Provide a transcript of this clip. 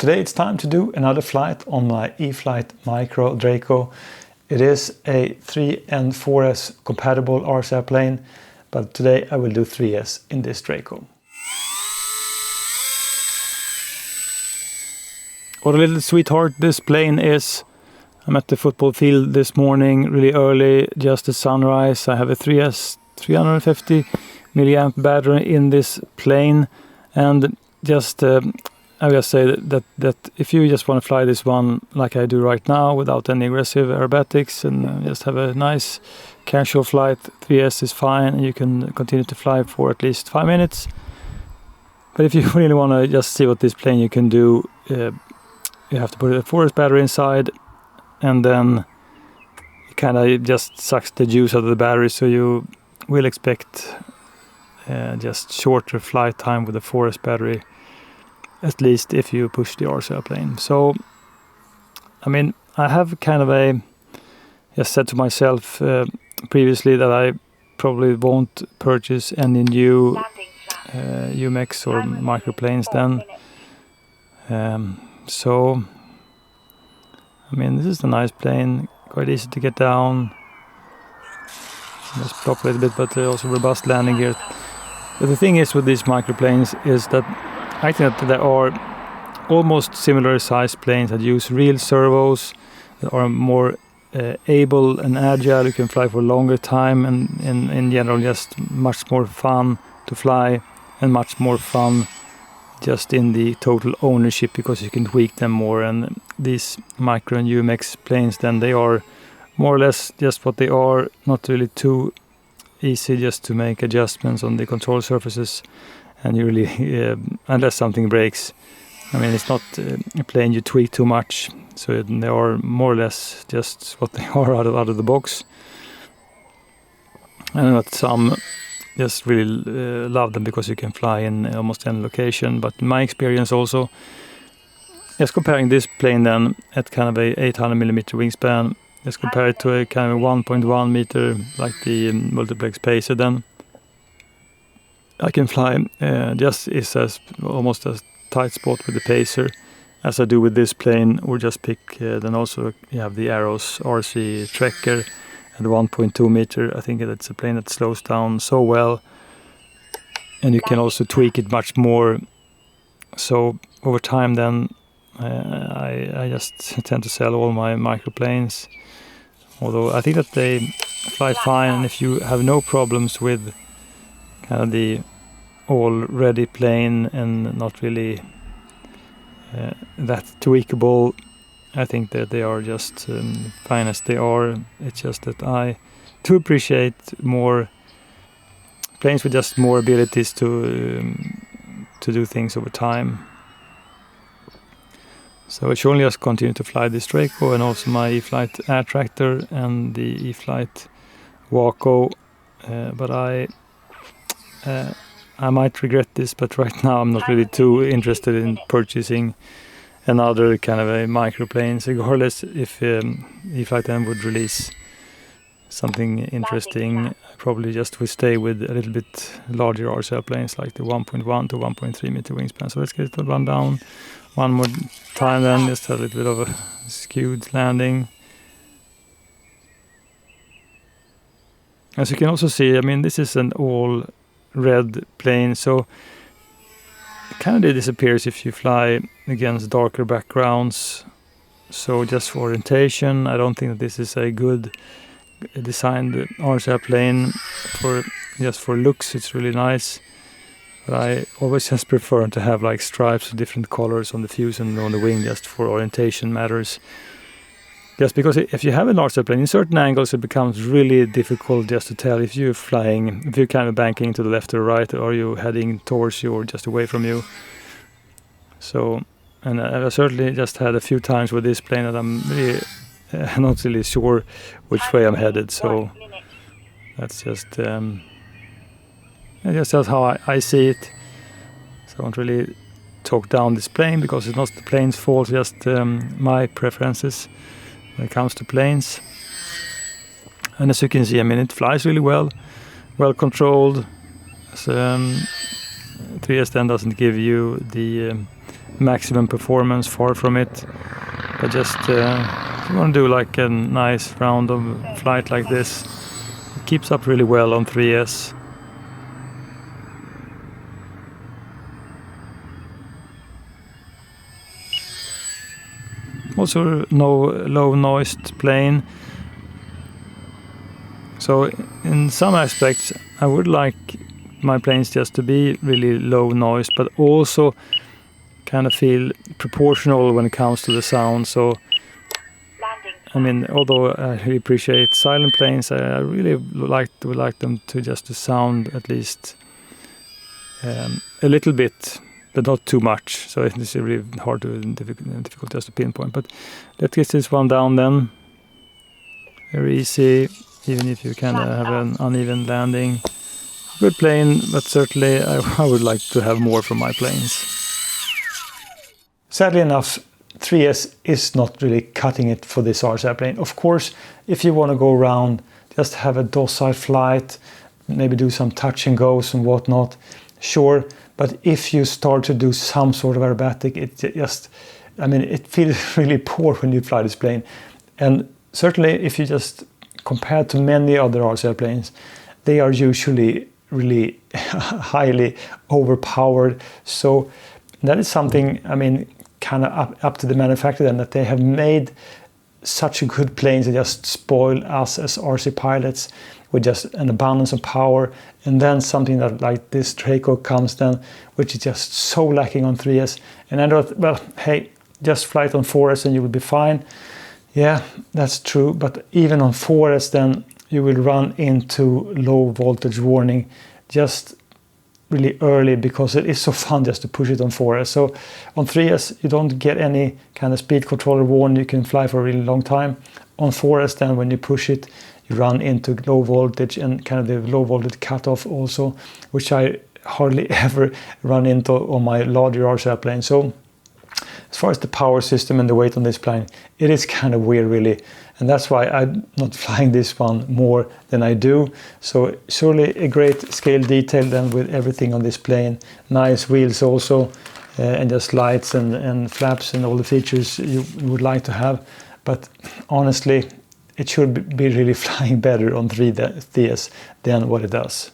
Today it's time to do another flight on my E-Flite Micro Draco. It is a 3 and 4S compatible RC airplane, but today I will do 3S in this Draco. What a little sweetheart this plane is. I'm at the football field this morning, really early, just the sunrise. I have a 3S 350 milliamp battery in this plane, and just I will say that if you just want to fly this one like I do right now without any aggressive aerobatics and just have a nice casual flight, 3S is fine, and you can continue to fly for at least 5 minutes. But if you really want to just see what this plane you can do, you have to put a 4S battery inside, and then it kind of just sucks the juice out of the battery, so you will expect just shorter flight time with the 4S battery, at least if you push the RC airplane. So, I mean, I have kind of just said to myself previously that I probably won't purchase any new UMX or microplanes then. So, I mean, this is a nice plane, quite easy to get down. Just plop a little bit, but also robust landing gear. But the thing is with these microplanes is that I think that there are almost similar size planes that use real servos, that are more able and agile. You can fly for a longer time, and in general just much more fun to fly and much more fun just in the total ownership, because you can tweak them more. And these micro and UMX planes, then they are more or less just what they are, not really too easy just to make adjustments on the control surfaces. And you really, unless something breaks, I mean, it's not a plane you tweak too much. So they are more or less just what they are out of the box. And that some just really love them because you can fly in almost any location. But in my experience also, just comparing this plane then at kind of a 800mm wingspan, just compare it to a kind of 1.1 meter like the multiplex Pacer, then I can fly just as almost a tight spot with the Pacer as I do with this plane, or just pick then also you have the Arrows RC Trekker at 1.2 meter. I think that's a plane that slows down so well, and you can also tweak it much more. So over time then I just tend to sell all my microplanes, although I think that they fly fine. And if you have no problems with kind of the already plane and not really that tweakable, I think that they are just fine as they are. It's just that I do appreciate more planes with just more abilities to do things over time. So I should only just continue to fly this Draco, and also my E-Flite Air Tractor and the E-Flite Waco, but I might regret this, but right now I'm not really too interested in purchasing another kind of a microplane, regardless if E-Flite then would release something interesting. I probably just would stay with a little bit larger RC airplanes like the 1.1 to 1.3 meter wingspan. So let's get it run down one more time then, just a little bit of a skewed landing. As you can also see, I mean, this is an all red plane, so it kind of disappears if you fly against darker backgrounds. So just for orientation, I don't think that this is a good designed RC airplane. For looks, it's really nice, but I always just prefer to have like stripes of different colors on the fuse and on the wing, just for orientation matters. Just because if you have an RC airplane in certain angles, it becomes really difficult just to tell if you're flying, if you're kind of banking to the left or right, or you're heading towards you or just away from you. So, and I certainly just had a few times with this plane that I'm really not really sure which way I'm headed. So that's just how I see it. So I won't really talk down this plane because it's not the plane's fault, just my preferences when it comes to planes. And as you can see, I mean, it flies really well controlled. So 3S then doesn't give you the maximum performance, far from it. But just if you want to do like a nice round of flight like this, it keeps up really well on 3S. Also no low noised plane. So in some aspects I would like my planes just to be really low noise, but also kind of feel proportional when it comes to the sound. So I mean, although I really appreciate silent planes, I really would like them to just to sound at least a little bit, but not too much. So it's really hard to difficult just to pinpoint. But let's get this one down then. Very easy, even if you kind of have an uneven landing. Good plane, but certainly I would like to have more from my planes. Sadly enough, 3S is not really cutting it for this RC airplane. Of course, if you want to go around, just have a docile flight, maybe do some touch and goes and whatnot, sure. But if you start to do some sort of aerobatic, it just, I mean, it feels really poor when you fly this plane. And certainly if you just compare to many other RC airplanes, they are usually really highly overpowered. So that is something, I mean, kind of up to the manufacturer then, that they have made such a good planes that just spoil us as RC pilots with just an abundance of power, and then something that like this Draco comes then, which is just so lacking on 3S. And I thought, well, hey, just fly it on 4S and you will be fine. Yeah, that's true, but even on 4S then you will run into low voltage warning just really early, because it is so fun just to push it on 4S. So on 3S you don't get any kind of speed controller warning, you can fly for a really long time. On 4S then, when you push it, you run into low voltage and kind of the low voltage cutoff also, which I hardly ever run into on my larger RC airplane. So as far as the power system and the weight on this plane, it is kind of weird really, and that's why I'm not flying this one more than I do. So surely a great scale detail then with everything on this plane, nice wheels also, and just lights and flaps and all the features you would like to have. But honestly, it should be really flying better on 3DS than what it does.